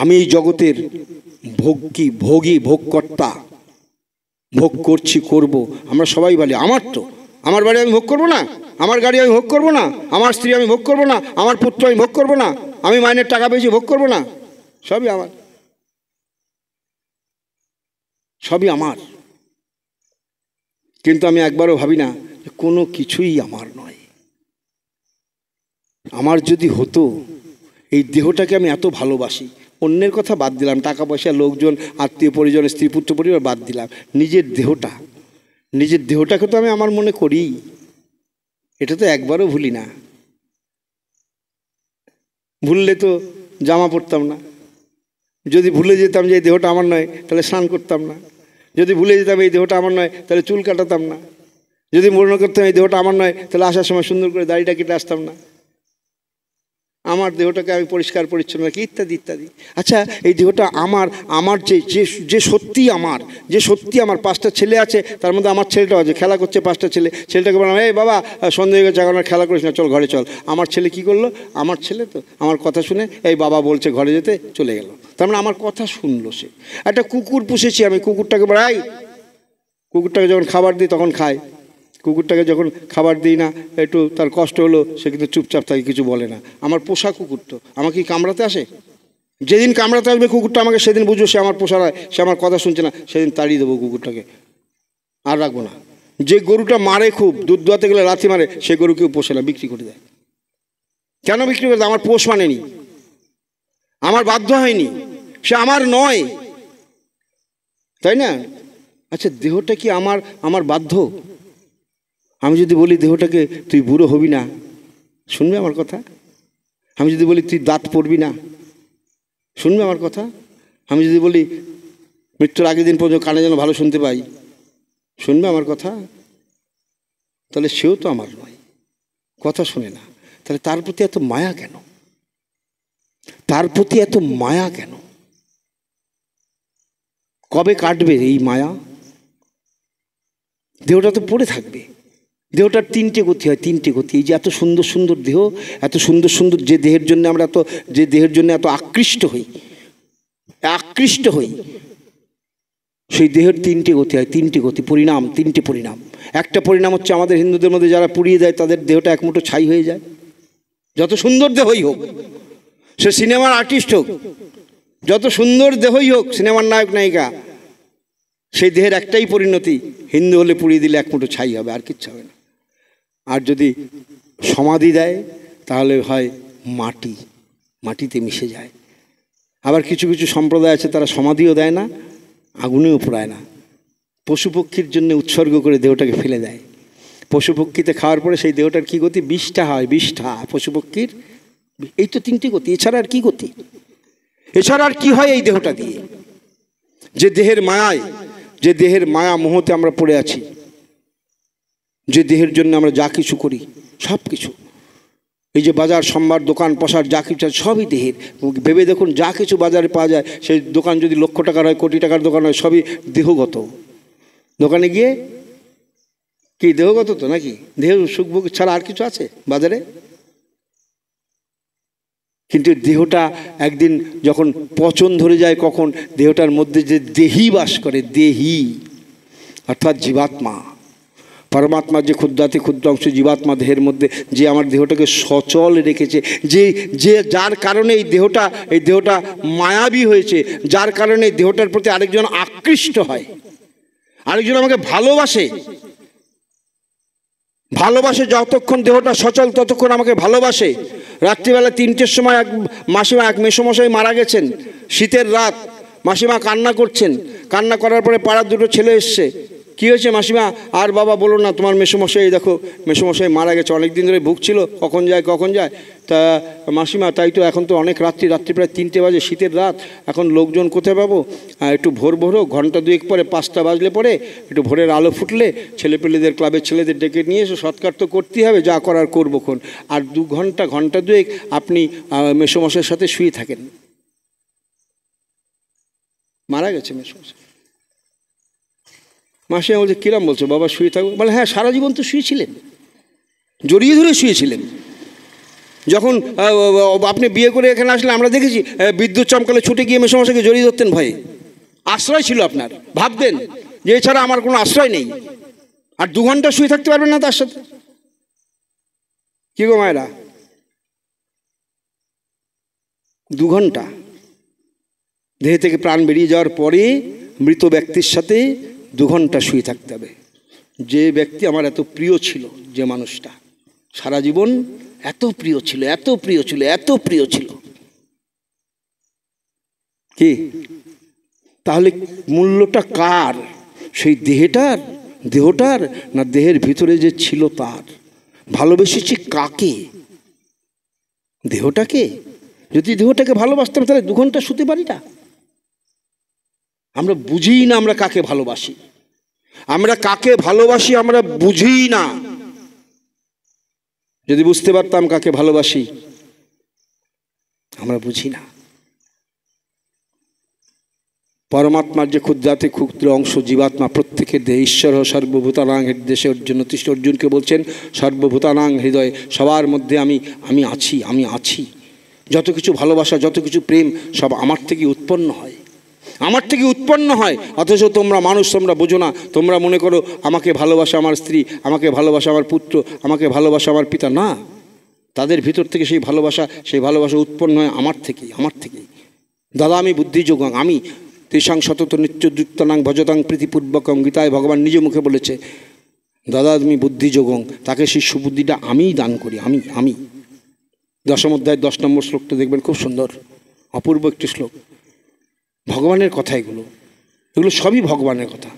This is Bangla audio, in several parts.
আমি এই জগতের ভোগী ভোগকর্তা, ভোগ করছি, করব। আমরা সবাই বলি আমার তো, আমার বাড়ি আমি ভোগ করবো না, আমার গাড়ি আমি ভোগ করবো না, আমার স্ত্রী আমি ভোগ করবো না, আমার পুত্র আমি ভোগ করবো না, আমি মাইনের টাকা পেয়েছি ভোগ করবো না, সবই আমার, সবই আমার। কিন্তু আমি একবারও ভাবি না যে কোনো কিছুই আমার নয়। আমার যদি হতো, এই দেহটাকে আমি এত ভালোবাসি, অন্যের কথা বাদ দিলাম, টাকা পয়সা, লোকজন, আত্মীয় পরিজন, স্ত্রী পুত্র পরিবার বাদ দিলাম, নিজের দেহটাকে তো আমি আমার মনে করি, এটা তো একবারও ভুলি না। ভুললে তো জামা পরতাম না, যদি ভুলে যেতাম যে এই দেহটা আমার নয় তাহলে স্নান করতাম না, যদি ভুলে যেতাম এই দেহটা আমার নয় তাহলে চুল কাটাতাম না, যদি মনে করতাম এই দেহটা আমার নয় তাহলে আসার সময় সুন্দর করে দাড়িটা কেটে আসতাম না, আমার দেহটাকে আমি পরিষ্কার পরিচ্ছন্ন রাখি, ইত্যাদি ইত্যাদি। আচ্ছা, এই দেহটা আমার যে সত্যি আমার, যে সত্যি আমার 5টা ছেলে আছে, তার মধ্যে আমার ছেলেটাও আছে, খেলা করছে 5টা ছেলে, ছেলেটাকে বললাম এই বাবা সন্ধ্যে হয়ে গেছে এখন আর খেলা করিস না, চল ঘরে চল। আমার ছেলে কি করলো? আমার ছেলে তো আমার কথা শুনে এই বাবা বলছে ঘরে যেতে, চলে গেল। তার মানে আমার কথা শুনলো সে। একটা কুকুর পুষেছি আমি, কুকুরটাকে বলাই, কুকুরটাকে যখন খাবার দিই তখন খায়, কুকুরটাকে যখন খাবার দিই না, একটু তার কষ্ট হলো, সে কিন্তু চুপচাপ থাকে, কিছু বলে না। আমার পোষা কুকুর তো আমাকে কি কামড়াতে আসে? যেদিন কামড়াতে আসবে কুকুরটা আমাকে, সেদিন বুঝবো সে আমার পোষা নয়, সে আমার কথা শুনছে না, সেদিন তাড়িয়ে দেবো কুকুরটাকে, আর রাখবো না। যে গরুটা মারে খুব, দুধ দোয়াতে গেলে লাথি মারে, সে গরু কেউ পোষে না, বিক্রি করে দেয়। কেন বিক্রি করে দেয়? আমার পোষ মানেনি, আমার বাধ্য হয়নি, সে আমার নয়, তাই না? আচ্ছা, দেহটা কি আমার বাধ্য? আমি যদি বলি দেহটাকে তুই বুড়ো হবি না, শুনবে আমার কথা? আমি যদি বলি তুই দাঁত পড়বি না, শুনবে আমার কথা? আমি যদি বলি মৃত্যুর আগের দিন পর্যন্ত কানে যেন ভালো শুনতে পাই, শুনবে আমার কথা? তাহলে সেও তো আমার নয়, কথা শোনে না। তাহলে তার প্রতি এত মায়া কেন? তার প্রতি এত মায়া কেন? কবে কাটবে এই মায়া? দেহটা তো পড়ে থাকবে। দেহটার 3টে গতি হয়, 3টে গতি। এই যে এত সুন্দর সুন্দর দেহ, এত সুন্দর সুন্দর যে দেহের জন্য আমরা যে দেহের জন্য এত আকৃষ্ট হই, সেই দেহের 3টে গতি হয়, 3টে গতি, পরিণাম, 3টে পরিণাম। একটা পরিণাম হচ্ছে আমাদের হিন্দুদের মধ্যে যারা পুড়িয়ে দেয় তাদের দেহটা এক মুঠো ছাই হয়ে যায়। যত সুন্দর দেহই হোক, সে সিনেমার আর্টিস্ট হোক, যত সুন্দর দেহই হোক, সিনেমার নায়ক নায়িকা, সেই দেহের একটাই পরিণতি, হিন্দু হলে পুড়িয়ে দিলে এক মুঠো ছাই হবে, আর কিচ্ছু হবে না। আর যদি সমাধি দেয় তাহলে হয় মাটিতে মিশে যায়। আবার কিছু কিছু সম্প্রদায় আছে তারা সমাধিও দেয় না, আগুনেও পোড়ায় না, পশু পক্ষীর জন্য উৎসর্গ করে দেহটাকে ফেলে দেয়। পশু পক্ষীতে খাওয়ার পরে সেই দেহটার কি গতি? বিষ্ঠা হয়, বিষ্ঠা পশু পক্ষীর। এই তো 3টে গতি, এছাড়া আর কি গতি? এছাড়া আর কি হয় এই দেহটা দিয়ে? যে দেহের মায়া মোহতে আমরা পড়ে আছি, যে দেহের জন্য আমরা যা কিছু করি, সব কিছু, এই যে বাজার সম্ভার, দোকান পসার, যা কিছু সবই দেহের। ভেবে দেখুন, যা কিছু বাজারে পাওয়া যায়, সেই দোকান যদি লক্ষ টাকার হয়, কোটি টাকার দোকান হয়, সবই দেহগত। দোকানে গিয়ে কি দেহগত তো নাকি? দেহ সুখভোগ ছাড়া আর কিছু আছে বাজারে? কিন্তু দেহটা একদিন যখন পচন ধরে যায়, কখন? দেহটার মধ্যে যে দেহি বাস করে, দেহি অর্থাৎ জীবাত্মা, পরমাত্মার যে ক্ষুদ্রাতি ক্ষুদ্র অংশ জীবাত্মা দেহের মধ্যে, যে আমার দেহটাকে সচল রেখেছে, যে যার কারণে এই দেহটা মায়াবী হয়েছে, যার কারণে এই দেহটার প্রতি আরেকজন আকৃষ্ট হয়, আরেকজন আমাকে ভালোবাসে, যতক্ষণ দেহটা সচল ততক্ষণ আমাকে ভালোবাসে। রাত্রিবেলা 3টের সময় মাসিমা, এক মেসোমশাই মারা গেছেন, শীতের রাত, মাসিমা কান্না করছেন। কান্না করার পরে পাড়ার 2টো ছেলে এসছে। কী হয়েছে মাসিমা? আর বাবা বলো না, তোমার মেসোমশাই, দেখো মেসোমশাই মারা গেছে, অনেক দিন ধরে ভুগছিল, কখন যায়। তা মাসিমা, তাই তো, এখন তো অনেক রাত্রি প্রায় 3টে বাজে, শীতের রাত, এখন লোকজন কোথায় পাবো? একটু ভোর ঘন্টা 2 পরে, 5টা বাজলে পরে, একটু ভোরের আলো ফুটলে ছেলেপেলেদের, ক্লাবের ছেলেদের ডেকে নিয়ে এসে সৎকার তো করতেই হবে, যা করার করবোক্ষণ। আর 2 ঘন্টা 2 আপনি মেসোমশাইয়ের সাথে শুয়ে থাকেন। মারা গেছে মেসোমশাই। মাসিমা বলছে, কিরম বলছো বাবা, শুয়ে থাকবো? বলে, হ্যাঁ, সারা জীবন তো শুয়েছিলেন, জড়িয়ে ধরে শুয়েছিলেন, যখন আপনি বিয়ে করে এখানে আসলে আমরা দেখেছি বিদ্যুৎ চমকালে ছুটে গিয়ে মেসোমশাইকে জড়িয়ে ধরতেন ভয়ে। আশ্রয় ছিল আপনার, ভাবতেন যে এছাড়া আমার কোনো আশ্রয় নেই। আর 2 ঘন্টা শুয়ে থাকতে পারবেন না তার সাথে? কি গো মায়েরা, 2 ঘন্টা দেহ থেকে প্রাণ বেরিয়ে যাওয়ার পরে মৃত ব্যক্তির সাথে 2 ঘন্টা শুয়ে থাকতে হবে। যে ব্যক্তি আমার এত প্রিয় ছিল, যে মানুষটা সারা জীবন এত প্রিয় ছিল, এত প্রিয় ছিল, এত প্রিয় ছিল, কি তাহলে মূল্যটা কার? সেই দেহটার না দেহের ভিতরে যে ছিল তার? ভালোবেসেছি কাকে? দেহটাকে? যদি দেহটাকে ভালোবাসতাম তাহলে 2 ঘন্টা শুতে পারি না? আমরা বুঝি না আমরা কাকে ভালোবাসি, আমরা কাকে ভালোবাসি আমরা বুঝি না। যদি বুঝতে পারতাম কাকে ভালোবাসি, আমরা বুঝি না। পরমাত্মার যে ক্ষুদ্রাতি ক্ষুদ্র অংশ জীবাত্মা, প্রত্যেকের দেহে ঈশ্বর সর্বভূতানাং হৃদয়ে অর্জুন অর্জুনকে বলছেন সর্বভূতানাং হৃদয়ে, সবার মধ্যে আমি আছি, আমি আছি। যত কিছু ভালোবাসা, যত কিছু প্রেম সব আমার থেকে উৎপন্ন হয়, আমার থেকে উৎপন্ন হয়। অথচ তোমরা মানুষ, তোমরা বোঝো না। তোমরা মনে করো আমাকে ভালোবাসা আমার স্ত্রী, আমাকে ভালোবাসা আমার পুত্র, আমাকে ভালোবাসা আমার পিতা। না, তাদের ভিতর থেকে সেই ভালোবাসা উৎপন্ন হয় আমার থেকেই। দাদা আমি বুদ্ধিযোগাং, আমি তেষাং সতত নিত্যযুক্তানাং ভজতাং প্রীতিপূর্বকং। গীতায় ভগবান নিজে মুখে বলেছে, দাদা তুমি বুদ্ধিযোগং, তাকে সেই সুবুদ্ধিটা আমিই দান করি। আমি 10ম অধ্যায় 10 নম্বর শ্লোকটা দেখবেন, খুব সুন্দর অপূর্ব একটি শ্লোক। ভগবানের কথা এগুলো সবই ভগবানের কথা।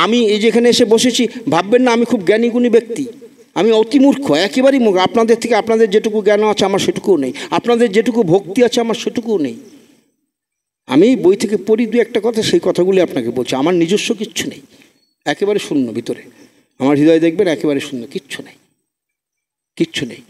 আমি এই যেখানে এসে বসেছি, ভাববেন না আমি খুব জ্ঞানী গুণী ব্যক্তি। আমি অতি মূর্খ, একেবারেই মূর্খ। আপনাদের থেকে আপনাদের যেটুকু জ্ঞান আছে আমার সেটুকুও নেই, আপনাদের যেটুকু ভক্তি আছে আমার সেটুকুও নেই। আমি বই থেকে পড়ি 2-1 কথা, সেই কথাগুলি আপনাকে বলছি। আমার নিজস্ব কিচ্ছু নেই, একেবারে শূন্য ভিতরে। আমার হৃদয় দেখবেন একেবারে শূন্য, কিচ্ছু নেই।